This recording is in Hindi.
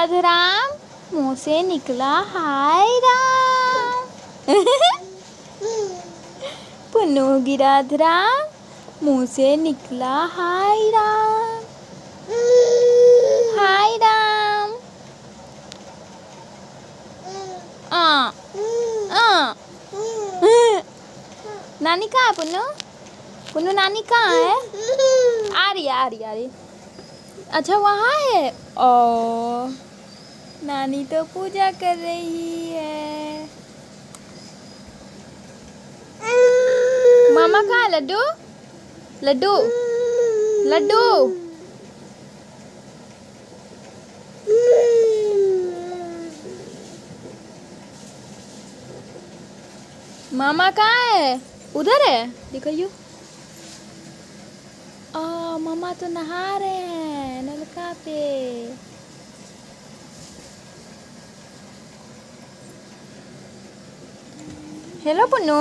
राधेराम, मुंह से निकला हाय राम। पुन्नू होगी राधेराम, मुंह से निकला हाय राम। हाय राम। आ आ नानी कहाँ है पुन्नू? पुन्नू नानी कहाँ है? आ रही आ रही आ रही। अच्छा वहाँ है। ओ नानी तो पूजा कर रही है। मामा कहाँ है? लड्डू लड्डू लड्डू। मामा कहाँ है? उधर है, दिखाइयो। मामा तो नहा रहे हैं नलका पे। हेलो पुन्नू।